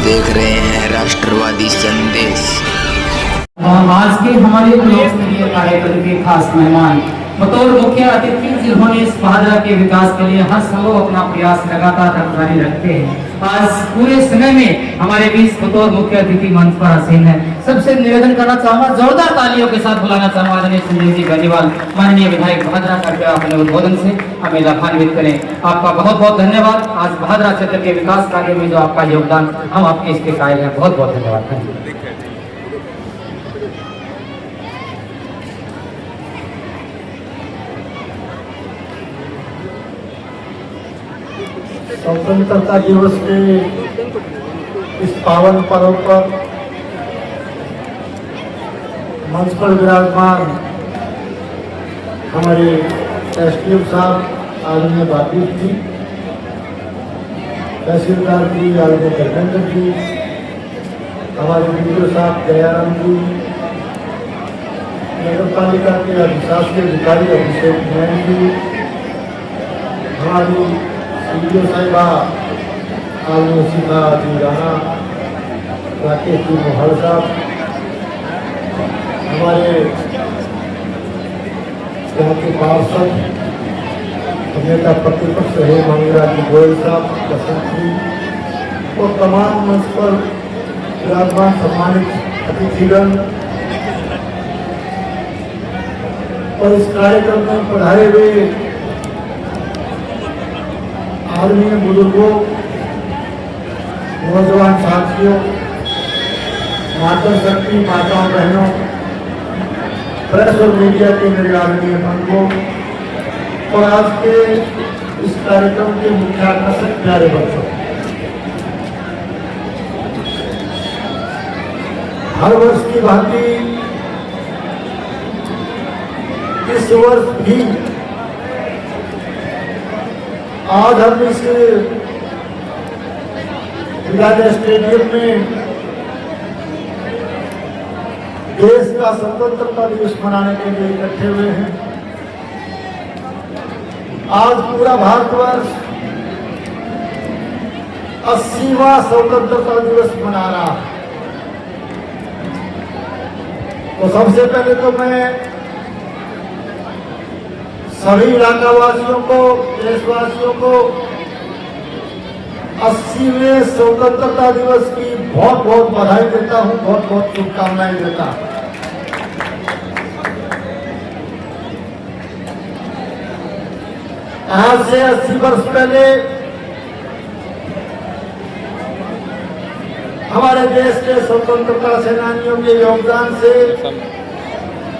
देख रहे हैं राष्ट्रवादी संदेश। आज के हमारे लोक स्तरीय कार्यक्रम के खास मेहमान बतौर मुख्य अतिथि जिन्होंने इस भादरा के विकास के लिए हर संभव अपना प्रयास लगातार जारी रखते हैं, आज पूरे समय में हमारे बीच बतौर मुख्य अतिथि मंच पर आसीन है। सबसे निवेदन करना चाहूंगा, जोरदार तालियों के साथ बुलाना चाहूंगा आदरणीय संजय जी बेनीवाल, माननीय विधायक भादरा का अपने उद्बोधन से हमें लाभान्वित करें। आपका बहुत बहुत धन्यवाद। आज भादरा क्षेत्र के विकास कार्य में जो आपका योगदान, हम आपके इसके कायल हैं। बहुत बहुत धन्यवाद। स्वतंत्रता दिवस के इस पावन पर्व पर मंच पर विराजमान हमारे एसडीएम साहब आदरणीय बापीर जी, तहसीलदार जी आदरणीय धर्मेंद्र जी, हमारे वीडियो साहब दयाराम जी, नगर पालिका के अधिशासी अधिकारी अभिषेक जैन जी, हमारी वीडियो साहिबा आलू सिखा जी राणा, राकेश जी मोहल साहब, हमारे यहाँ के पार्षद नेता प्रतिपक्ष रहे मंगला जी गोयल साहब, बसंत जी और तमाम मंच पर विराजमान सम्मानित अतिथिगण और इस कार्यक्रम में पधारे हुए आदरणीय बुजुर्गों, नौजवान साथियों, मातृशक्ति माताओं बहनों, प्रेस और मीडिया के मेरे आदरणीय बंधुओं और आज के इस कार्यक्रम के मुख्य आकर्षक प्यारे बच्चों, हर वर्ष की भांति इस वर्ष भी आज हम इस विद्यालय स्टेडियम में देश का स्वतंत्रता दिवस मनाने के लिए इकट्ठे हुए हैं। आज पूरा भारतवर्ष 80वां स्वतंत्रता दिवस मना रहा है। तो सबसे पहले तो मैं सभी इलाकावासियों को, देशवासियों को 80वें स्वतंत्रता दिवस की बहुत बहुत बधाई देता हूं, बहुत बहुत शुभकामनाएं देता हूं। आज से 80 वर्ष पहले हमारे देश के स्वतंत्रता सेनानियों के योगदान से,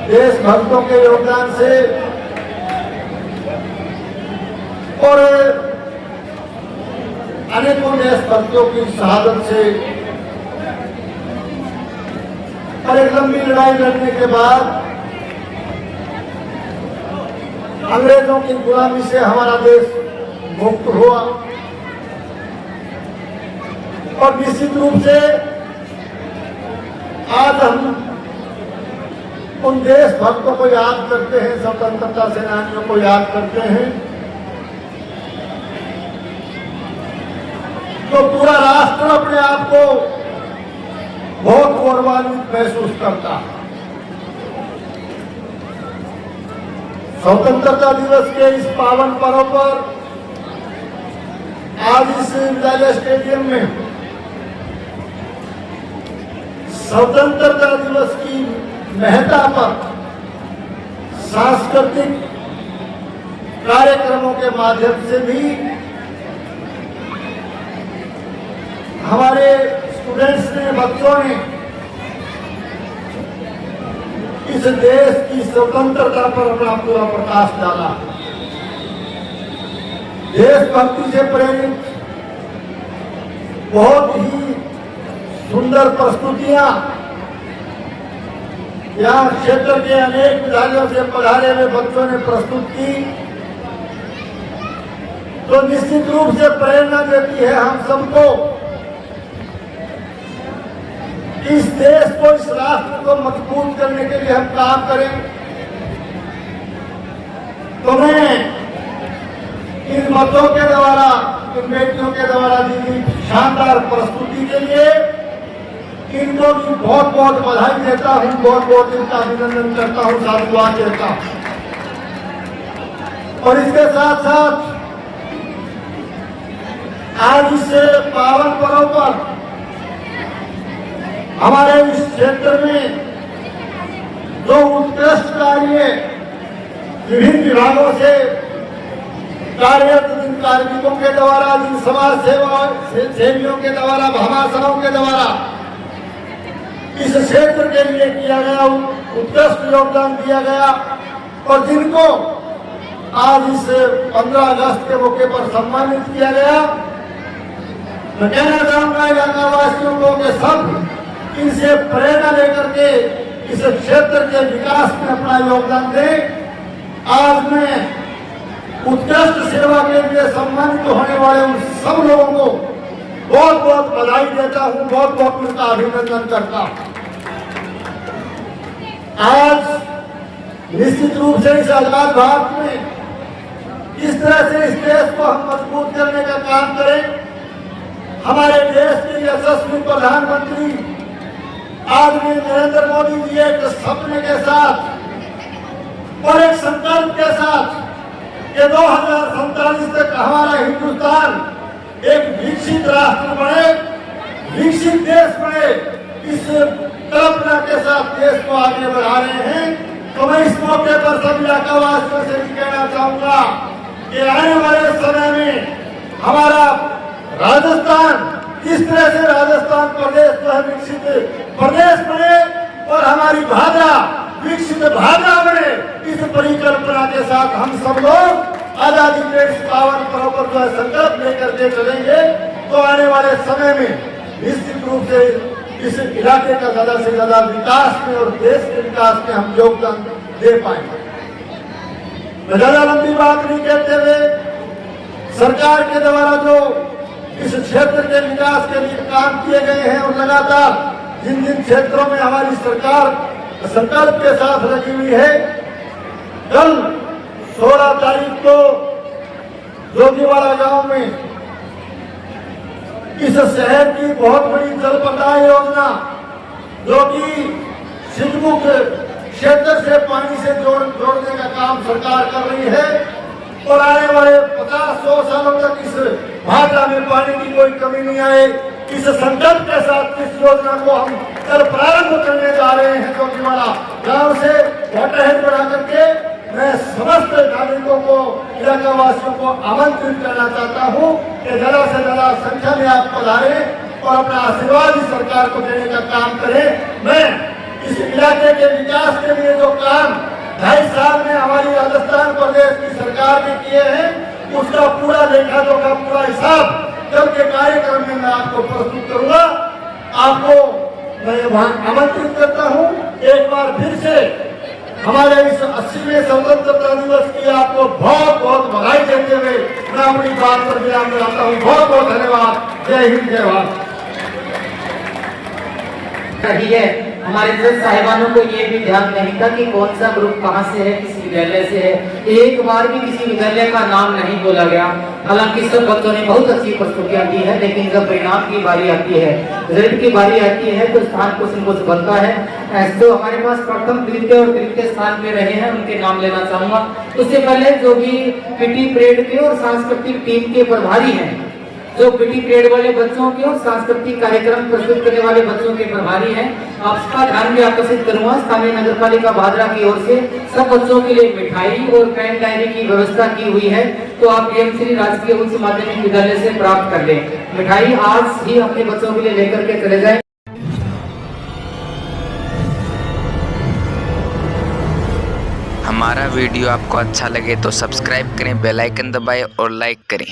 देशभक्तों के योगदान से और अनेकों देशभक्तों की शहादत से और एक लंबी लड़ाई लड़ने के बाद अंग्रेजों की गुलामी से हमारा देश मुक्त हुआ। और निश्चित रूप से आज हम उन देशभक्तों को याद करते हैं, स्वतंत्रता सेनानियों को याद करते हैं, तो पूरा राष्ट्र अपने आप को बहुत गौरवान्वित महसूस करता है। स्वतंत्रता दिवस के इस पावन पर्व पर आज इस विद्यालय स्टेडियम में स्वतंत्रता दिवस की महत्ता पर सांस्कृतिक कार्यक्रमों के माध्यम से भी हमारे स्टूडेंट्स ने, बच्चों ने इस देश की स्वतंत्रता पर अपना पूरा प्रकाश डाला। देशभक्ति से प्रेरित बहुत ही सुंदर प्रस्तुतियां यहाँ क्षेत्र के अनेक विद्यालयों से पधारे हुए बच्चों ने प्रस्तुत की, तो निश्चित रूप से प्रेरणा देती है हम सबको इस देश को, इस राष्ट्र को मजबूत करने के लिए हम काम करें। तो मैं इन मतों के द्वारा, इन बेटियों के द्वारा दी गई शानदार प्रस्तुति के लिए इनको भी बहुत बहुत बधाई देता हूं, बहुत बहुत इनका अभिनंदन करता हूं, साधुवाद देता हूं। और इसके साथ साथ आज इस पावन पर्व पर हमारे इस क्षेत्र में जो उत्कृष्ट कार्य विभिन्न विभागों से कार्यरत जिन कार्मिकों के द्वारा, जिन समाज सेवियों के द्वारा, भामाशाहों के द्वारा इस क्षेत्र के लिए किया गया उत्कृष्ट योगदान दिया गया और जिनको आज इस 15 अगस्त के मौके पर सम्मानित किया गया, मैं कहना चाहूंगा इलाका वासियों को कि सब इनसे प्रेरणा लेकर के इस क्षेत्र के विकास में अपना योगदान दें। आज मैं उत्कृष्ट सेवा के लिए सम्मानित होने वाले उन सब लोगों को बहुत बहुत बधाई देता हूं, बहुत बहुत उनका अभिनंदन करता हूं। आज निश्चित रूप से इस आजाद भारत में किस तरह से इस देश को हम मजबूत करने का काम करें, हमारे देश के यशस्वी प्रधानमंत्री आदरणीय नरेंद्र मोदी जी एक सपने के साथ और एक संकल्प के साथ कि 2047 तक हमारा हिंदुस्तान एक विकसित राष्ट्र बने, विकसित देश बने, इस कल्पना के साथ देश को आगे बढ़ा रहे हैं। तो मैं इस मौके पर सभी इलाका वासियों से भी कहना चाहूंगा कि आने वाले समय में हमारा राजस्थान किस तरह से राजस्थान प्रदेश जो है विकसित प्रदेश बने और हमारी भाभरा विकसित भाभरा बने, इस परिकल्पना के साथ हम सब लोग आजादी के इस पावन पर्व पर जो है संकल्प लेकर के चलेंगे तो आने वाले समय में निश्चित रूप से इस इलाके का ज्यादा से ज्यादा विकास में और देश के विकास में हम योगदान दे पाएंगे। मैं ज्यादा लंबी बात नहीं कहते हुए सरकार के द्वारा जो इस क्षेत्र के विकास के लिए काम किए गए हैं और लगातार जिन जिन क्षेत्रों में हमारी सरकार संकल्प के साथ लगी हुई है, कल 16 तारीख को जोगीवाड़ा गांव में इस शहर की बहुत बड़ी जल प्रदाय योजना जो कि सिद्धमुख क्षेत्र से पानी से जोड़ने का काम सरकार कर रही है और आने वाले 50-100 सालों तक इस भाटा में पानी की कोई कमी नहीं आए, इस संकल्प के साथ इस योजना को हम कल प्रारंभ करने जा रहे हैं। जोगीवाड़ा गांव से वाटरहेड बढ़ा करके मैं समस्त नागरिकों को, इलाका वासियों को आमंत्रित करना चाहता हूं कि ज्यादा से ज्यादा संख्या में आप पधारें और अपना आशीर्वाद इस सरकार को देने का काम करें। मैं इस इलाके के विकास के लिए जो काम 2.5 साल में हमारी राजस्थान प्रदेश की सरकार ने किए हैं, उसका पूरा लेखा जोखा, पूरा हिसाब कल के कार्यक्रम में मैं आपको प्रस्तुत करूंगा। आपको मैं वहां आमंत्रित करता हूं। एक बार फिर से हमारे इस 80वें स्वतंत्रता दिवस की आपको बहुत बहुत बधाई देते हुए मैं अपनी बात पर विराम लगाता हूँ। बहुत बहुत धन्यवाद। जय हिंद, जय भारत। हमारे जज साहिबानों को ये भी ध्यान नहीं था कि कौन सा ग्रुप कहाँ से है, किस विद्यालय से है। एक बार भी किसी विद्यालय का नाम नहीं बोला गया। हालांकि सब बच्चों ने बहुत अच्छी प्रस्तुतियां दी है, लेकिन जब परिणाम की बारी आती है, रिजल्ट की बारी आती है तो स्थान को संकोच बनता है। जो हमारे पास प्रथम, द्वितीय और तृतीय स्थान पे रहे हैं उनके नाम लेना चाहूंगा। उससे पहले जो भी पीटी परेड के और सांस्कृतिक टीम के प्रभारी हैं, जो पीटी परेड वाले बच्चों के और सांस्कृतिक कार्यक्रम प्रस्तुत करने वाले बच्चों के प्रभारी हैं, आपका ध्यान भी आकर्षित करूंगा। स्थानीय नगर पालिका भादरा की ओर से सब बच्चों के लिए मिठाई और पेन डायरी की व्यवस्था की हुई है, तो आप श्री राजकीय उच्च माध्यमिक विद्यालय से प्राप्त कर लें। मिठाई आज ही अपने बच्चों के लिए लेकर के चले जाएं। हमारा वीडियो आपको अच्छा लगे तो सब्सक्राइब करें, बेल आइकन दबाएं और लाइक करें।